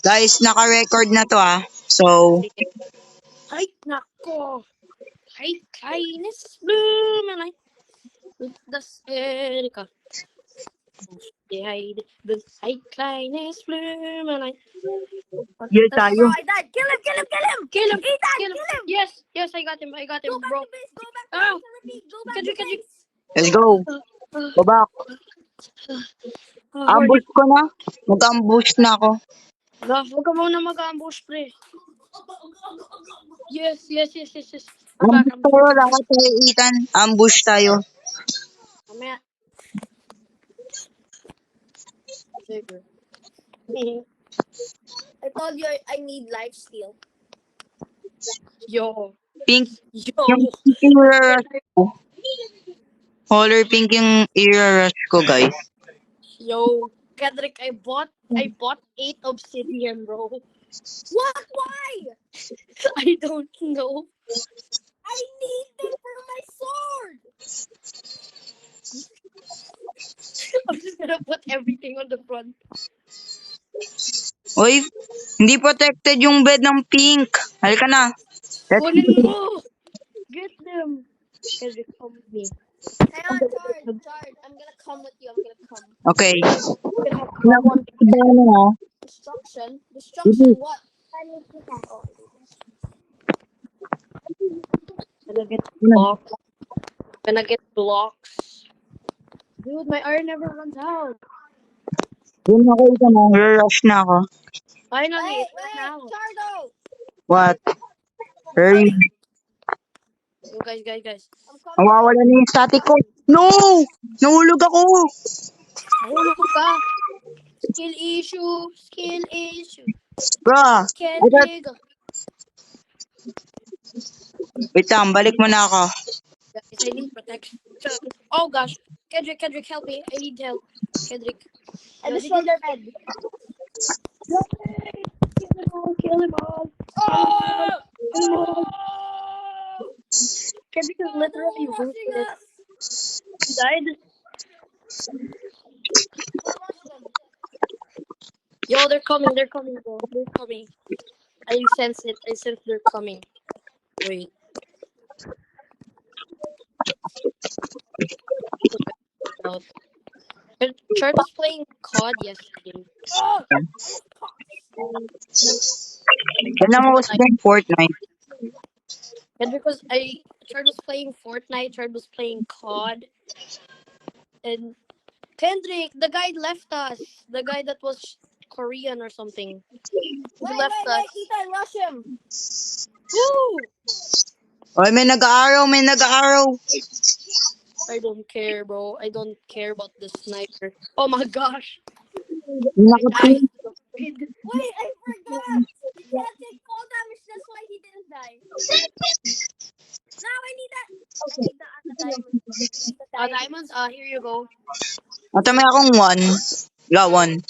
Guys, naka-record na to So, Ay, nako. Ay, kindness bloom and I with the Erika. Ay, kindness bloom and I yun tayo. I died. Kill him. Kill him. He died. Kill him. Kill him. Yes, I got him, Go back bro. to base. Go back Ah, to base. Go back Kendrick, to base. Let's go. Go back. Ambush ko na. Mag-ambush na ako. Huwag ka muna mag-ambush, pre. Yes. Ambush tayo lahat tayo, Ethan. Ambush tayo. Mamaya. I told you I need life steal. Yo. Pink. Yung pink rush ko. Color pink yung rush ko, guys. Yo, Kendrick, I bought 8 obsidian, bro. What? Why? I don't know. I need them for my sword. I'm just gonna put everything on the front. Uy, hindi protected yung bed ng pink. Halika na. Kunin mo! Get them! Kendrick, come with me. Hang on, Chard. I'm gonna come with you. Okay. Destruction. What? I need to have. Oh. Gonna get blocks. Dude, my iron never runs out. Yun ako ito na. Rush na ako. Finally, Wait, now. Chardo. What? Hurry. Yo, guys. I'm coming. Nawawala na yung static ko. No! Nahulog ako. Nahulog ka. Skill issue. Bruh. Kendrick. Wait lang, balik mo na ako. Guys, I need protection. Oh gosh. Kendrick, help me. I need help. Kendrick. I destroyed their bed. Kill him all. Kendrick is literally ruthless. He died. Yo, they're coming, bro. They're coming. I sense it. They're coming. Wait. Chart was playing COD yesterday. Kailan mo was playing Fortnite? And because Chart was playing Fortnite, Chart was playing COD. And Kendrick, the guy left us. The guy that was Korean or something. Wait, Ethan, rush him. Woo! Oy, may nag-aaraw. I don't care, bro. I don't care about the sniper. Oh my gosh. Naka-pink. Wait, I forgot. He can't take fall damage. That's why he didn't die. Now I need that. I need the diamond. Diamonds? Here you go. Ito may akong 1. Yeah, 1.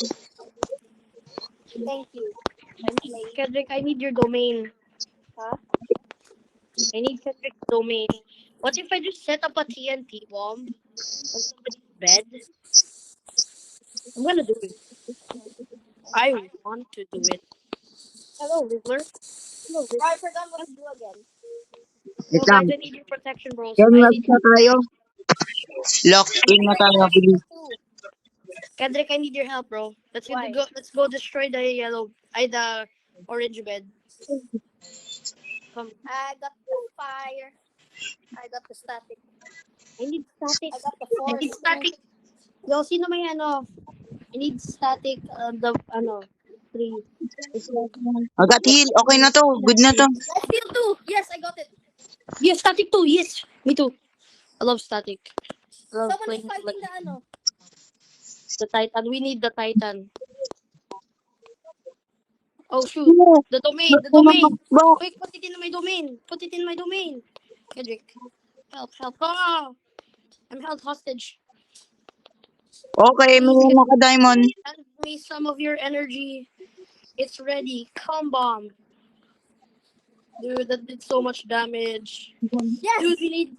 Thank you. Kendrick, I need your domain. Huh? I need Kendrick's domain. What if I just set up a TNT bomb on somebody's bed? I'm gonna do it. I want to do it. Hello, Riddler. I forgot what to do again. Wait Oh, guys, lang. I need your protection, bros. Yan, I lag need na tayo. Lock in na tayo, bilis. Kendrick, I need your help, bro. Let's go destroy the orange bed. Come. I got the fire. I got the static. I need static. I got the I force. need static. Yo, sino may I need static. Three. I got heal. Okay na to. Good na to. I feel too. Yes, I got it. Yes, static too. Yes, me too. I love static. I love Someone is playing fighting the Titan. We need the Titan. Oh shoot! The domain. Quick, put it in my domain. Kendrick, help! Ah! I'm held hostage. Okay, may naka-diamond. Send me some of your energy. It's ready. Come bomb. Dude, that did so much damage. Yes. Dude, we need...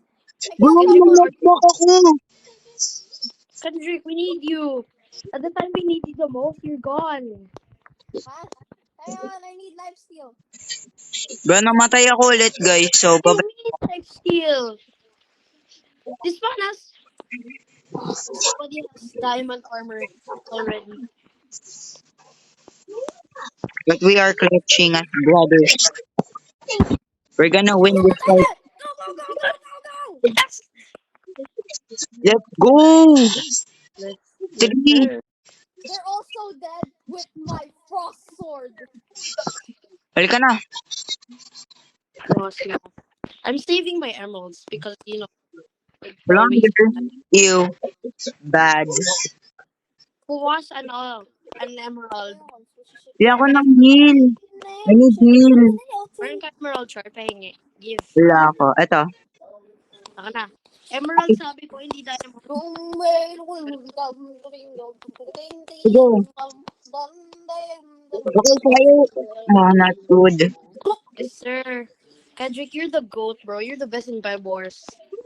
Kendrick, we need you. At the time we need you the most, you're gone. Huh? Hang on, I need life steal. Bro, namatay ako ulit, guys. So, You bye. mean life steal? This one has somebody has diamond armor already. But we are clutching as brothers. We're gonna win Go, this fight. David! Go, go, go, go, go, go! Yes. Let's go! Yes, 3. sir. They're also dead with my frost sword. Halika na. Cross now. I'm saving my emeralds because it's always Plunder. Ew. Bad. who was an emerald. Bigyan ko Meron ka ng na heal. I need heal. meron ka emerald char pahingi. Give. Wala ako. Eto. Saka na. Emerald sabi ko hindi diamond. Sige. Okay tayo. Oh, not good. Yes, sir. Kendrick, you're the goat, bro. You're the best in Bed Wars.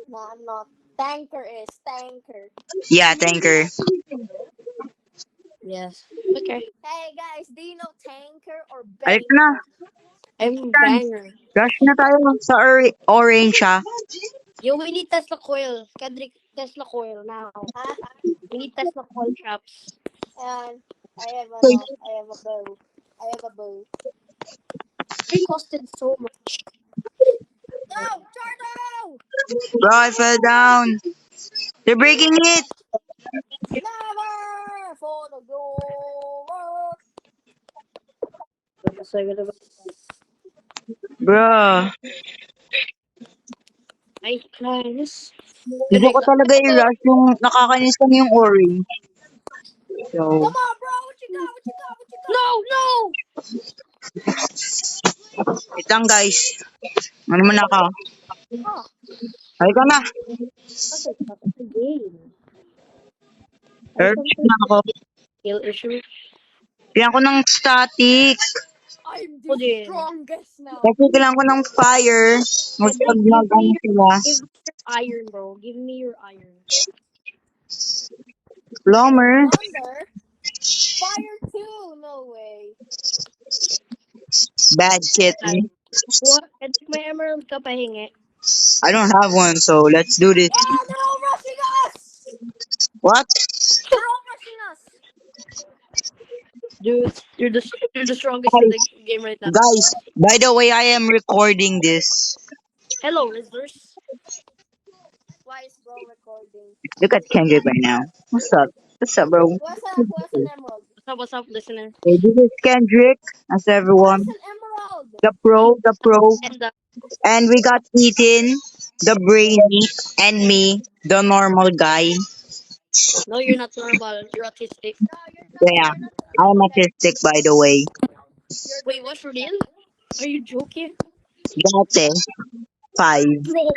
No, I'm not. Tanker is tanker. Yeah, tanker. Yes. Okay. Hey guys, do you know tanker or Halika na. banker? I'm banger. Rush na tayo sa orange, ha. Yo, we need Tesla coil. Kendrick, Tesla coil now. Huh? We need Tesla coil traps. And I have a Okay. I have a bow. I have a bow. It costed so much. No, turtle! Bro, I fell down. They're breaking it. Never for the glory. Bro. Ay, guys. Gusto Kendrick, ko talaga i-rush yung nakakainis lang yung orange. So, Come on, bro. What you got? What you got? What you got? no, no! wait lang, guys. Ano man ako? Oh, Halika na. that's a game. Rush na ako. Skill issue. Bigyan ko ng static. I'm Oh, the dear. strongest now. Kasi kailangan ko ng fire. Kendrick, Mag-ano sila. give me your iron, bro. Give me your iron. Plumber. Thunder. Fire 2. No way. Bad shit. What? Kendrick, may emerald ka pahingi. I don't have one, so let's do this. Oh, they're all rushing us. What? They're all rushing us. Dude, you're the strongest in the game right now. Guys, by the way, I am recording this. Hello, Rizzers. Why is bro recording? Look at Kendrick right now. What's up? What's up, bro? Who has an emerald? What's up, listener? Hey, this is Kendrick. That's Who everyone. has an emerald? The pro. And And we got Ethan, the brainy, and me, the normal guy. no, you're not normal. You're autistic. No, you're not. Yeah, You're not I'm normal, guys. autistic, by the way. You're Wait, what for real? Are you joking? Dati, 5. Bro,